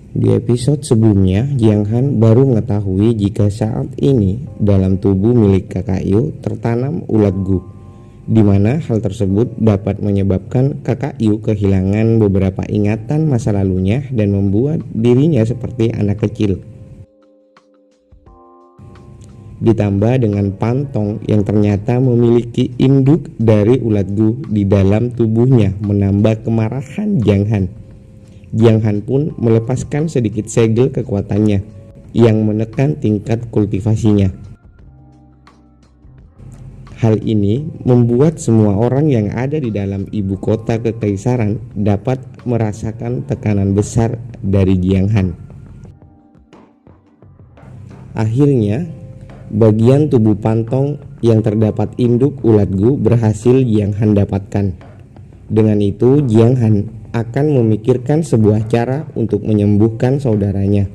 Di episode sebelumnya, Jiang Han baru mengetahui jika saat ini dalam tubuh milik kakak Yu tertanam ulat gu, di mana hal tersebut dapat menyebabkan kakak Yu kehilangan beberapa ingatan masa lalunya dan membuat dirinya seperti anak kecil. Ditambah dengan Pantong yang ternyata memiliki induk dari ulat gu di dalam tubuhnya menambah kemarahan Jiang Han. Jiang Han pun melepaskan sedikit segel kekuatannya yang menekan tingkat kultivasinya. Hal ini membuat semua orang yang ada di dalam ibu kota kekaisaran dapat merasakan tekanan besar dari Jiang Han. Akhirnya, bagian tubuh Pantong yang terdapat induk ulat gu berhasil Jiang Han dapatkan. Dengan itu, Jiang Han akan memikirkan sebuah cara untuk menyembuhkan saudaranya.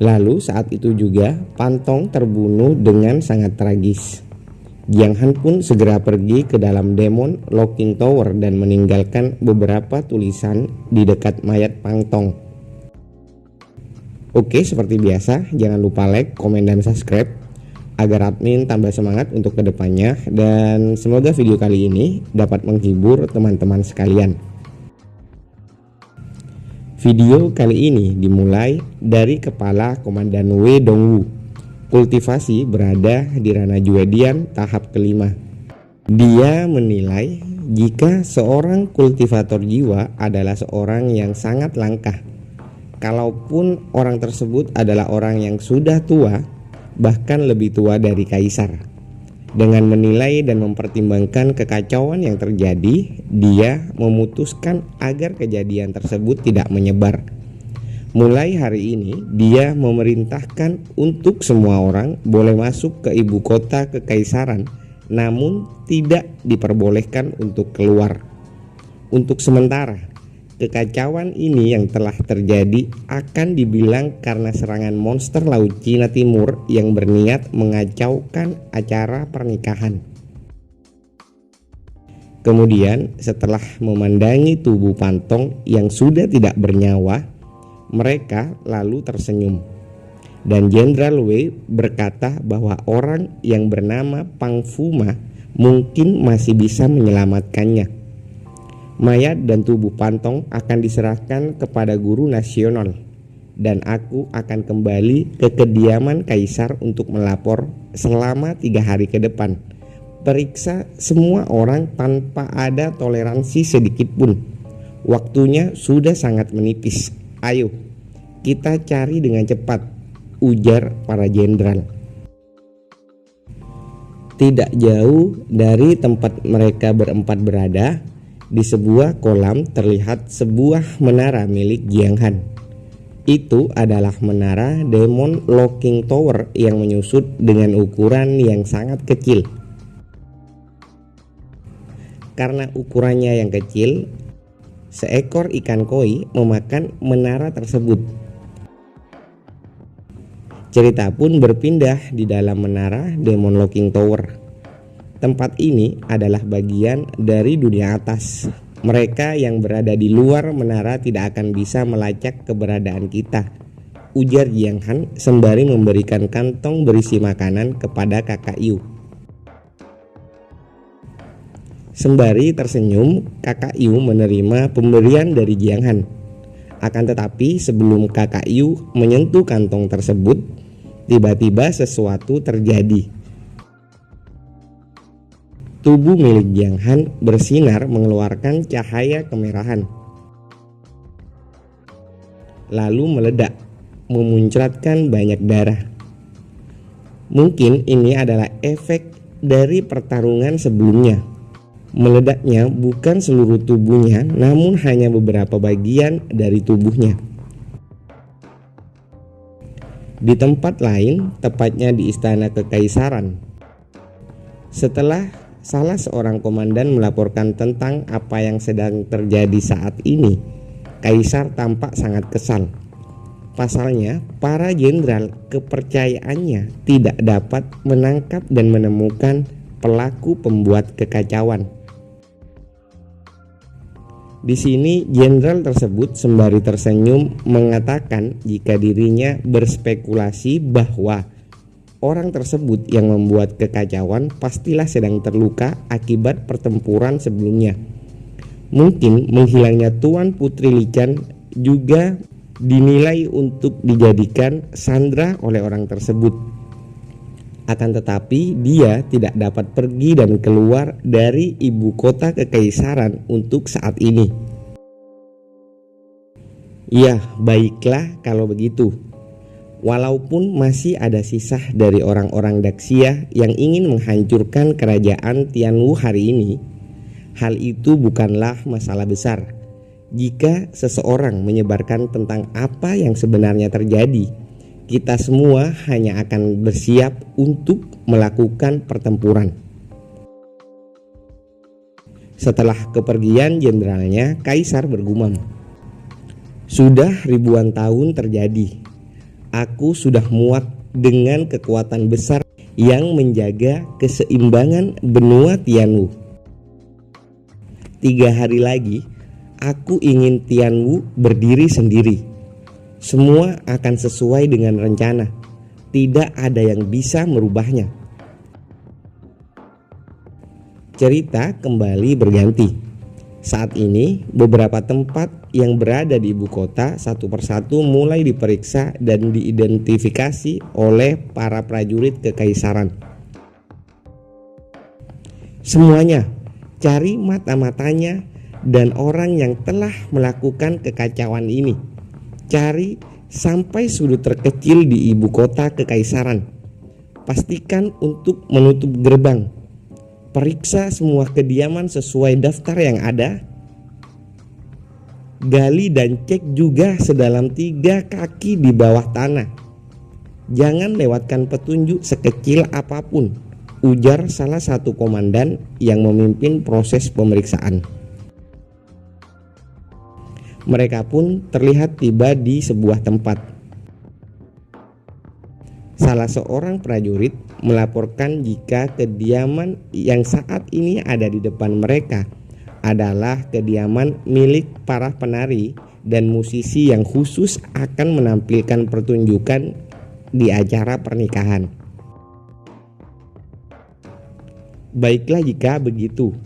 Lalu saat itu juga Pantong terbunuh dengan sangat tragis. Jiang Han pun segera pergi ke dalam Demon Locking Tower dan meninggalkan beberapa tulisan di dekat mayat Pantong. Oke, seperti biasa jangan lupa like, komen, dan subscribe agar admin tambah semangat untuk kedepannya, dan semoga video kali ini dapat menghibur teman-teman sekalian. Video kali ini dimulai dari kepala Komandan Wei Dongwu. Kultivasi berada di ranah Juedian tahap kelima. Dia menilai jika seorang kultivator jiwa adalah seorang yang sangat langka. Kalaupun orang tersebut adalah orang yang sudah tua, bahkan lebih tua dari kaisar. Dengan menilai dan mempertimbangkan kekacauan yang terjadi, dia memutuskan agar kejadian tersebut tidak menyebar. Mulai hari ini, dia memerintahkan untuk semua orang boleh masuk ke ibu kota kekaisaran, namun tidak diperbolehkan untuk keluar. Untuk sementara, kekacauan ini yang telah terjadi akan dibilang karena serangan monster laut Cina Timur yang berniat mengacaukan acara pernikahan. Kemudian setelah memandangi tubuh Pantong yang sudah tidak bernyawa, mereka lalu tersenyum. Dan Jenderal Wei berkata bahwa orang yang bernama Pang Fuma mungkin masih bisa menyelamatkannya. Mayat dan tubuh Pantong akan diserahkan kepada guru nasional, dan aku akan kembali ke kediaman kaisar untuk melapor selama 3 hari ke depan. Periksa semua orang tanpa ada toleransi sedikit pun. Waktunya sudah sangat menipis. Ayo, kita cari dengan cepat, ujar para jenderal. Tidak jauh dari tempat mereka berempat berada, di sebuah kolam terlihat sebuah menara milik Jiang Han. Itu adalah menara Demon Locking Tower yang menyusut dengan ukuran yang sangat kecil. Karena ukurannya yang kecil, seekor ikan koi memakan menara tersebut. Cerita pun berpindah di dalam menara Demon Locking Tower. Tempat ini adalah bagian dari dunia atas. Mereka yang berada di luar menara tidak akan bisa melacak keberadaan kita, ujar Jiang Han sembari memberikan kantong berisi makanan kepada kakak Yu. Sembari tersenyum, kakak Yu menerima pemberian dari Jiang Han. Akan tetapi sebelum kakak Yu menyentuh kantong tersebut, tiba-tiba sesuatu terjadi. Tubuh milik Jiang Han bersinar mengeluarkan cahaya kemerahan, lalu meledak, memuncratkan banyak darah. Mungkin ini adalah efek dari pertarungan sebelumnya. Meledaknya bukan seluruh tubuhnya, namun hanya beberapa bagian dari tubuhnya. Di tempat lain, tepatnya di istana kekaisaran, setelah salah seorang komandan melaporkan tentang apa yang sedang terjadi saat ini, kaisar tampak sangat kesal. Pasalnya, para jenderal kepercayaannya tidak dapat menangkap dan menemukan pelaku pembuat kekacauan. Di sini jenderal tersebut sembari tersenyum mengatakan jika dirinya berspekulasi bahwa orang tersebut yang membuat kekacauan pastilah sedang terluka akibat pertempuran sebelumnya. Mungkin menghilangnya Tuan Putri Lican juga dinilai untuk dijadikan sandera oleh orang tersebut. Akan tetapi dia tidak dapat pergi dan keluar dari ibu kota kekaisaran untuk saat ini. Ya, baiklah kalau begitu. Walaupun masih ada sisa dari orang-orang Daxia yang ingin menghancurkan kerajaan Tianwu hari ini, hal itu bukanlah masalah besar. Jika seseorang menyebarkan tentang apa yang sebenarnya terjadi, kita semua hanya akan bersiap untuk melakukan pertempuran. Setelah kepergian jenderalnya, Kaisar bergumam, "Sudah ribuan tahun terjadi. Aku sudah muak dengan kekuatan besar yang menjaga keseimbangan benua Tianwu. 3 hari lagi, aku ingin Tianwu berdiri sendiri. Semua akan sesuai dengan rencana. Tidak ada yang bisa merubahnya." Cerita kembali berganti. Saat ini beberapa tempat yang berada di ibu kota satu persatu mulai diperiksa dan diidentifikasi oleh para prajurit kekaisaran. Semuanya cari mata-matanya dan orang yang telah melakukan kekacauan ini. Cari sampai sudut terkecil di ibu kota kekaisaran. Pastikan untuk menutup gerbang. Periksa semua kediaman sesuai daftar yang ada. Gali dan cek juga sedalam 3 kaki di bawah tanah. Jangan lewatkan petunjuk sekecil apapun, ujar salah satu komandan yang memimpin proses pemeriksaan. Mereka pun terlihat tiba di sebuah tempat. Salah seorang prajurit melaporkan jika kediaman yang saat ini ada di depan mereka adalah kediaman milik para penari dan musisi yang khusus akan menampilkan pertunjukan di acara pernikahan. "Baiklah jika begitu,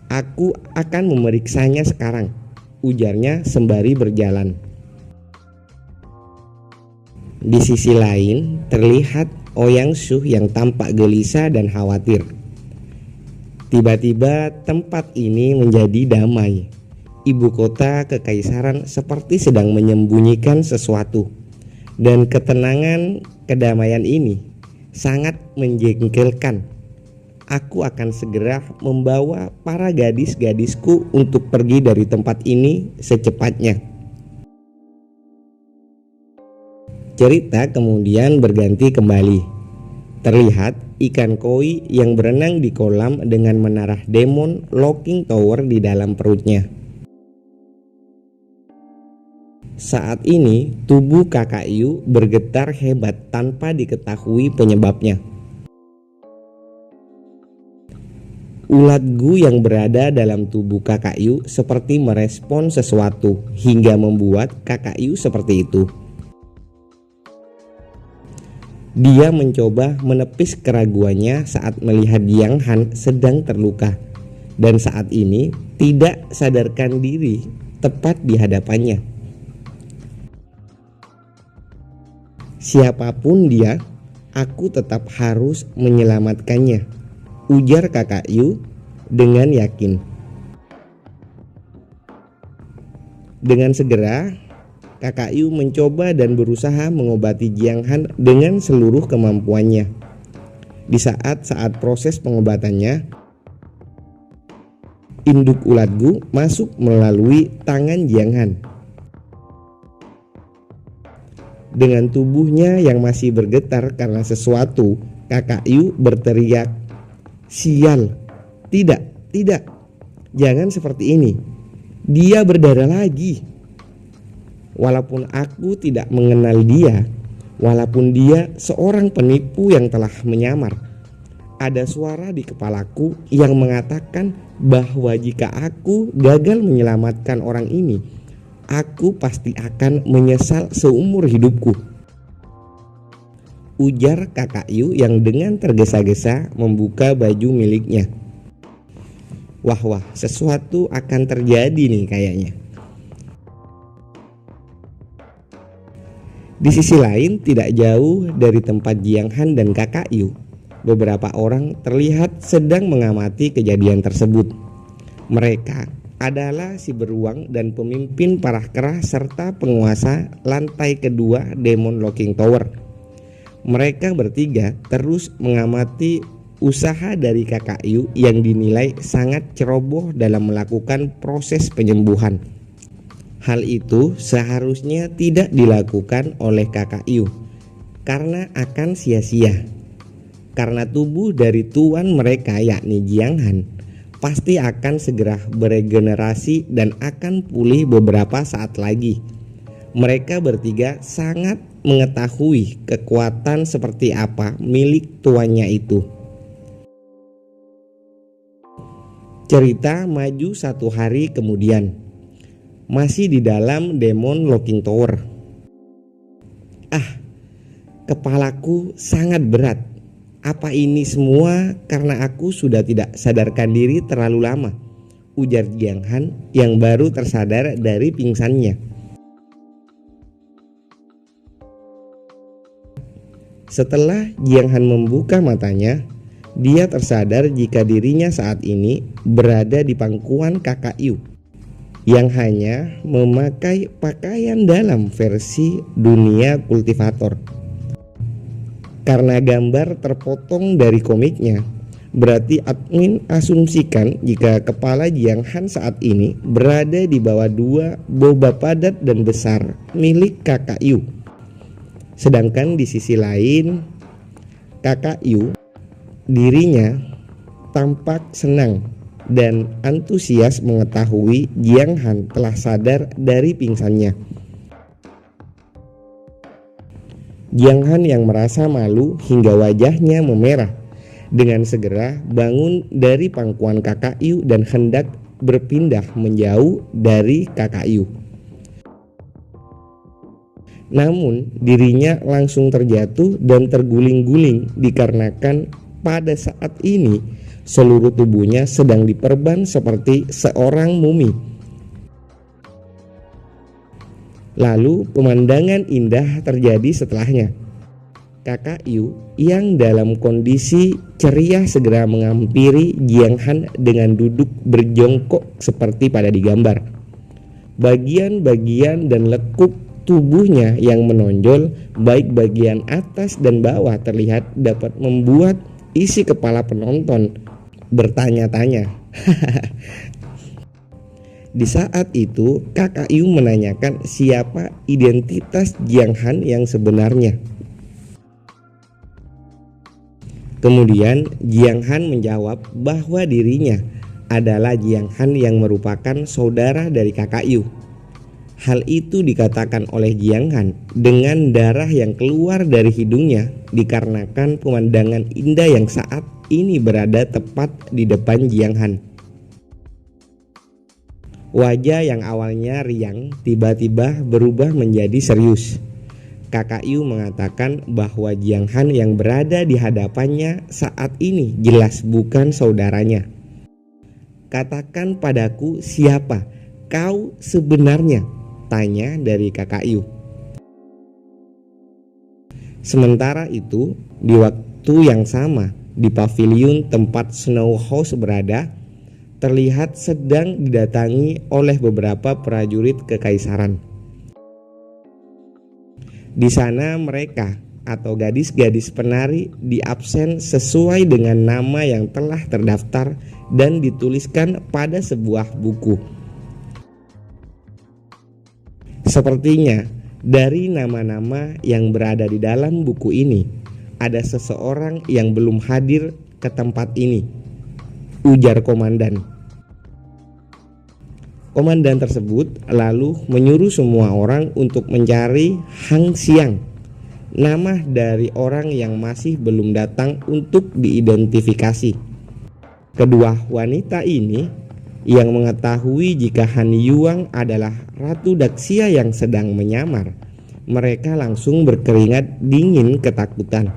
aku akan memeriksanya sekarang," ujarnya sembari berjalan. Di sisi lain terlihat Ouyang Shu yang tampak gelisah dan khawatir. Tiba-tiba tempat ini menjadi damai. Ibu kota kekaisaran seperti sedang menyembunyikan sesuatu. Dan ketenangan kedamaian ini sangat menjengkelkan. Aku akan segera membawa para gadis-gadisku untuk pergi dari tempat ini secepatnya. Cerita kemudian berganti kembali. Terlihat ikan koi yang berenang di kolam dengan menarah demon locking tower di dalam perutnya. Saat ini tubuh Kakak Yu bergetar hebat tanpa diketahui penyebabnya. Ulat Gu yang berada dalam tubuh Kakak Yu seperti merespon sesuatu hingga membuat Kakak Yu seperti itu. Dia mencoba menepis keraguannya saat melihat Jiang Han sedang terluka dan saat ini tidak sadarkan diri tepat di hadapannya. "Siapapun dia, aku tetap harus menyelamatkannya," ujar Kakak Yu dengan yakin. Dengan segera Kakak Yu mencoba dan berusaha mengobati Jiang Han dengan seluruh kemampuannya. Di saat proses pengobatannya, induk ulat Gu masuk melalui tangan Jiang Han. Dengan tubuhnya yang masih bergetar karena sesuatu, Kakak Yu berteriak, "Sial, tidak, jangan seperti ini. Dia berdarah lagi. Walaupun aku tidak mengenal dia, walaupun dia seorang penipu yang telah menyamar, Ada suara di kepalaku yang mengatakan bahwa jika aku gagal menyelamatkan orang ini, aku pasti akan menyesal seumur hidupku. Ujar kakak Yu yang dengan tergesa-gesa membuka baju miliknya. Wah, sesuatu akan terjadi nih kayaknya. Di sisi lain, tidak jauh dari tempat Jiang Han dan kakak Yu, beberapa orang terlihat sedang mengamati kejadian tersebut. Mereka adalah si beruang dan pemimpin parah kera serta penguasa lantai kedua Demon Locking Tower. Mereka bertiga terus mengamati usaha dari kakak Yu yang dinilai sangat ceroboh dalam melakukan proses penyembuhan. Hal itu seharusnya tidak dilakukan oleh kakak Yu karena akan sia-sia. Karena tubuh dari tuan mereka yakni Jiang Han pasti akan segera beregenerasi dan akan pulih beberapa saat lagi. Mereka bertiga sangat mengetahui kekuatan seperti apa milik tuannya itu. Cerita maju 1 hari kemudian. Masih di dalam Demon Locking Tower. Kepalaku sangat berat. Apa ini semua karena aku sudah tidak sadarkan diri terlalu lama? Ujar Jiang Han yang baru tersadar dari pingsannya. Setelah Jiang Han membuka matanya, dia tersadar jika dirinya saat ini berada di pangkuan kakak Yu yang hanya memakai pakaian dalam versi dunia kultivator. Karena gambar terpotong dari komiknya, berarti admin asumsikan jika kepala Jiang Han saat ini berada di bawah 2 boba padat dan besar milik kakak Yu. Sedangkan di sisi lain, kakak Yu dirinya tampak senang dan antusias mengetahui Jiang Han telah sadar dari pingsannya. Jiang Han yang merasa malu hingga wajahnya memerah dengan segera bangun dari pangkuan kakak Yu dan hendak berpindah menjauh dari kakak Yu. Namun dirinya langsung terjatuh dan terguling-guling dikarenakan pada saat ini seluruh tubuhnya sedang diperban seperti seorang mumi. Lalu pemandangan indah terjadi setelahnya. Kakak Yu yang dalam kondisi ceria segera menghampiri Jiang Han dengan duduk berjongkok seperti pada digambar. Bagian-bagian dan lekuk tubuhnya yang menonjol baik bagian atas dan bawah terlihat dapat membuat isi kepala penonton bertanya-tanya. Di saat itu kakak Yu menanyakan siapa identitas Jiang Han yang sebenarnya. Kemudian Jiang Han menjawab bahwa dirinya adalah Jiang Han yang merupakan saudara dari kakak Yu. Hal itu dikatakan oleh Jiang Han dengan darah yang keluar dari hidungnya dikarenakan pemandangan indah yang saat ini berada tepat di depan Jiang Han. Wajah yang awalnya riang tiba-tiba berubah menjadi serius. Kakak Yu mengatakan bahwa Jiang Han yang berada di hadapannya saat ini jelas bukan saudaranya. Katakan padaku siapa kau sebenarnya? Tanya dari kakak Yu. Sementara itu, di waktu yang sama di pavilion tempat Snow House berada, terlihat sedang didatangi oleh beberapa prajurit kekaisaran. Di sana mereka atau gadis-gadis penari diabsen sesuai dengan nama yang telah terdaftar dan dituliskan pada sebuah buku. Sepertinya dari nama-nama yang berada di dalam buku ini ada seseorang yang belum hadir ke tempat ini, ujar komandan. Komandan tersebut lalu menyuruh semua orang untuk mencari Hang Xiang nama dari orang yang masih belum datang untuk diidentifikasi. Kedua wanita ini yang mengetahui jika Han Yuang adalah Ratu Daxia yang sedang menyamar, mereka langsung berkeringat dingin ketakutan.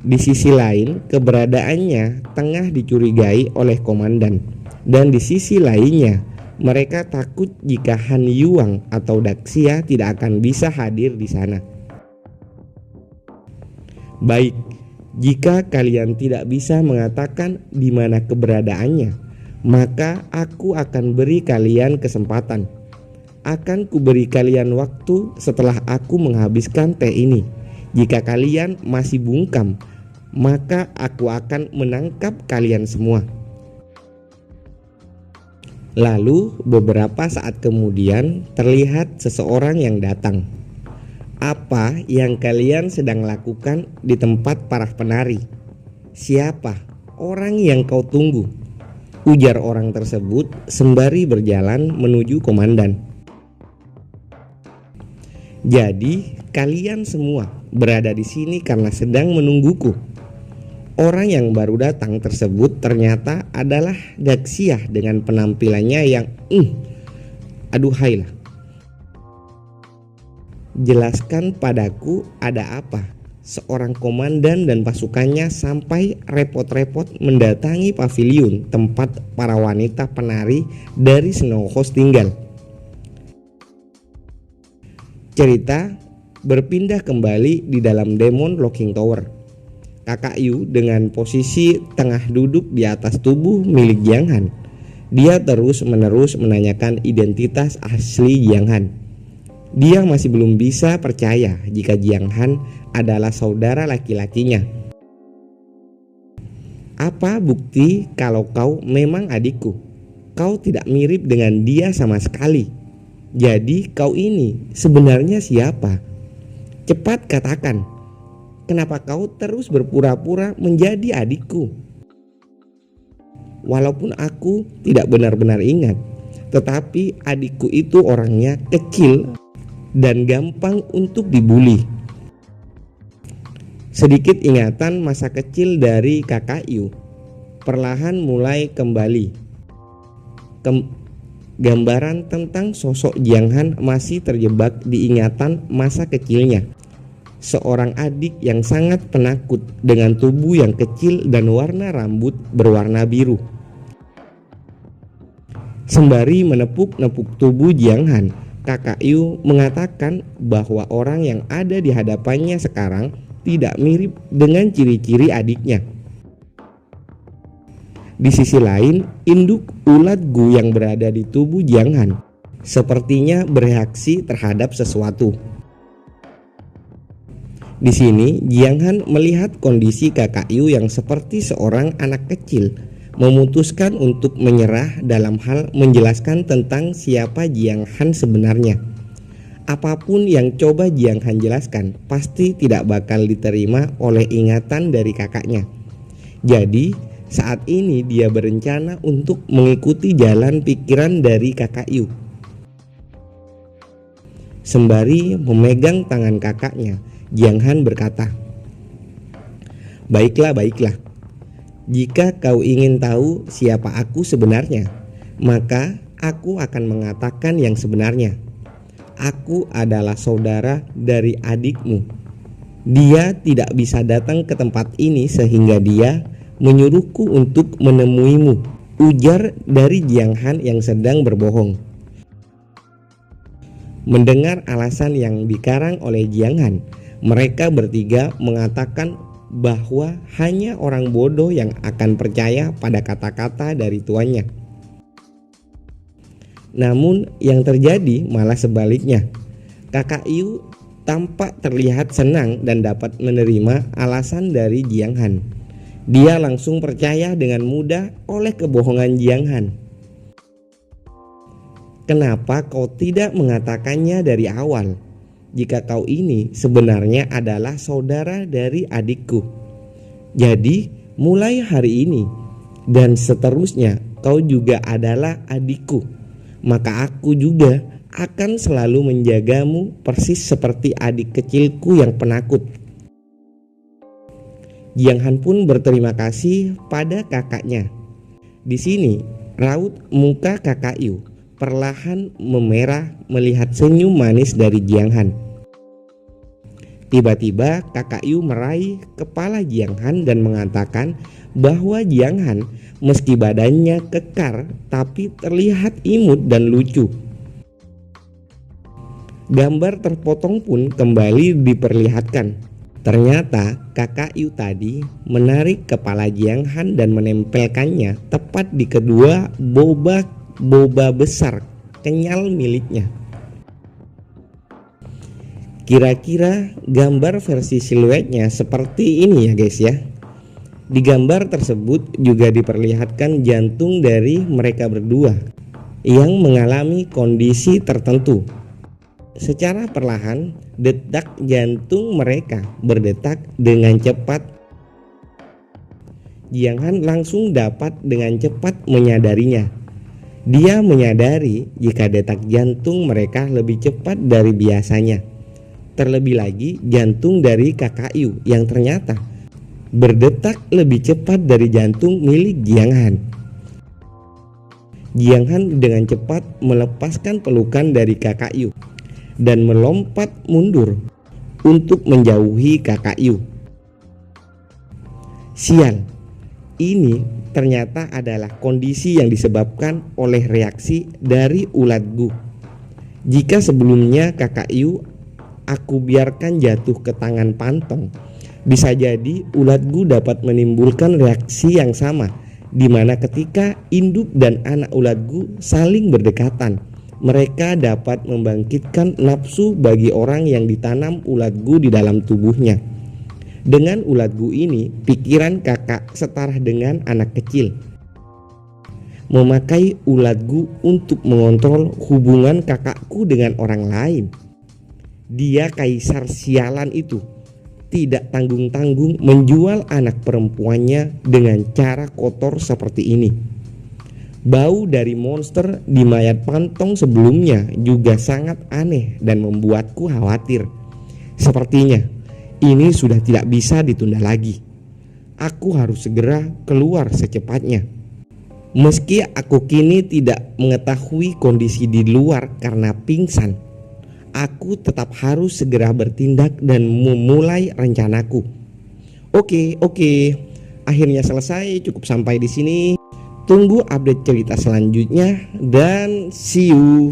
Di sisi lain, keberadaannya tengah dicurigai oleh komandan, dan di sisi lainnya mereka takut jika Han Yuang atau Daxia tidak akan bisa hadir di sana. Baik, jika kalian tidak bisa mengatakan di mana keberadaannya, maka aku akan beri kalian kesempatan. Akan kuberi kalian waktu setelah aku menghabiskan teh ini. Jika kalian masih bungkam, maka aku akan menangkap kalian semua. Lalu beberapa saat kemudian terlihat seseorang yang datang. Apa yang kalian sedang lakukan di tempat para penari? Siapa orang yang kau tunggu? Ujar orang tersebut sembari berjalan menuju komandan. Jadi kalian semua berada di sini karena sedang menungguku. Orang yang baru datang tersebut ternyata adalah Daxia dengan penampilannya yang aduhailah. Jelaskan padaku ada apa? Seorang komandan dan pasukannya sampai repot-repot mendatangi paviliun tempat para wanita penari dari Snow House tinggal. Cerita berpindah kembali di dalam Demon Locking Tower. Kakak Yu dengan posisi tengah duduk di atas tubuh milik Jiang Han. Dia terus-menerus menanyakan identitas asli Jiang Han. Dia masih belum bisa percaya jika Jiang Han adalah saudara laki-lakinya. Apa bukti kalau kau memang adikku? Kau tidak mirip dengan dia sama sekali. Jadi kau ini sebenarnya siapa? Cepat katakan, kenapa kau terus berpura-pura menjadi adikku? Walaupun aku tidak benar-benar ingat, tetapi adikku itu orangnya kecil dan gampang untuk dibuli. Sedikit ingatan masa kecil dari kakak Yu perlahan mulai kembali. Gambaran tentang sosok Jiang Han masih terjebak di ingatan masa kecilnya. Seorang adik yang sangat penakut dengan tubuh yang kecil dan warna rambut berwarna biru. Sembari menepuk-nepuk tubuh Jiang Han, kakak Yu mengatakan bahwa orang yang ada di hadapannya sekarang tidak mirip dengan ciri-ciri adiknya. Di sisi lain, induk ulat Gu yang berada di tubuh Jiang Han sepertinya bereaksi terhadap sesuatu. Di sini, Jiang Han melihat kondisi kakak Yu yang seperti seorang anak kecil, memutuskan untuk menyerah dalam hal menjelaskan tentang siapa Jiang Han sebenarnya. Apapun yang coba Jiang Han jelaskan pasti tidak bakal diterima oleh ingatan dari kakaknya. Jadi saat ini dia berencana untuk mengikuti jalan pikiran dari kakak Yu. Sembari memegang tangan kakaknya, Jiang Han berkata, baiklah. Jika kau ingin tahu siapa aku sebenarnya, maka aku akan mengatakan yang sebenarnya. Aku adalah saudara dari adikmu. Dia tidak bisa datang ke tempat ini sehingga dia menyuruhku untuk menemuimu, ujar dari Jiang Han yang sedang berbohong. Mendengar alasan yang dikarang oleh Jiang Han, mereka bertiga mengatakan bahwa hanya orang bodoh yang akan percaya pada kata-kata dari tuannya. Namun yang terjadi malah sebaliknya. Kakak Yu tampak terlihat senang dan dapat menerima alasan dari Jiang Han. Dia langsung percaya dengan mudah oleh kebohongan Jiang Han. Kenapa kau tidak mengatakannya dari awal? Jika kau ini sebenarnya adalah saudara dari adikku. Jadi mulai hari ini dan seterusnya kau juga adalah adikku. Maka aku juga akan selalu menjagamu persis seperti adik kecilku yang penakut. Jiang Han pun berterima kasih pada kakaknya. Di sini, raut muka kakak Yu perlahan memerah melihat senyum manis dari Jiang Han. Tiba-tiba kakak Yu meraih kepala Jiang Han dan mengatakan bahwa Jiang Han meski badannya kekar tapi terlihat imut dan lucu. Gambar terpotong pun kembali diperlihatkan. Ternyata kakak Yu tadi menarik kepala Jiang Han dan menempelkannya tepat di kedua boba besar kenyal miliknya. Kira-kira gambar versi siluetnya seperti ini ya guys ya. Di gambar tersebut juga diperlihatkan jantung dari mereka berdua yang mengalami kondisi tertentu. Secara perlahan, detak jantung mereka berdetak dengan cepat. Jiang Han langsung dapat dengan cepat menyadarinya. Dia menyadari jika detak jantung mereka lebih cepat dari biasanya. Terlebih lagi jantung dari kakak Yu yang ternyata berdetak lebih cepat dari jantung milik Jiang Han. Jiang Han dengan cepat melepaskan pelukan dari kakak Yu dan melompat mundur untuk menjauhi kakak Yu. Sial, ini ternyata adalah kondisi yang disebabkan oleh reaksi dari ulat gu. Jika sebelumnya kakak Yu aku biarkan jatuh ke tangan Pantong, bisa jadi ulat gu dapat menimbulkan reaksi yang sama, di mana ketika induk dan anak ulat gu saling berdekatan, mereka dapat membangkitkan nafsu bagi orang yang ditanam ulat gu di dalam tubuhnya. Dengan ulat gu ini, pikiran kakak setara dengan anak kecil. Memakai ulat gu untuk mengontrol hubungan kakakku dengan orang lain. Dia kaisar sialan itu tidak tanggung-tanggung menjual anak perempuannya dengan cara kotor seperti ini. Bau dari monster di mayat Pantong sebelumnya juga sangat aneh dan membuatku khawatir. Sepertinya ini sudah tidak bisa ditunda lagi. Aku harus segera keluar secepatnya. Meski aku kini tidak mengetahui kondisi di luar karena pingsan, aku tetap harus segera bertindak dan memulai rencanaku. Oke. Akhirnya selesai, cukup sampai di sini. Tunggu update cerita selanjutnya dan see you.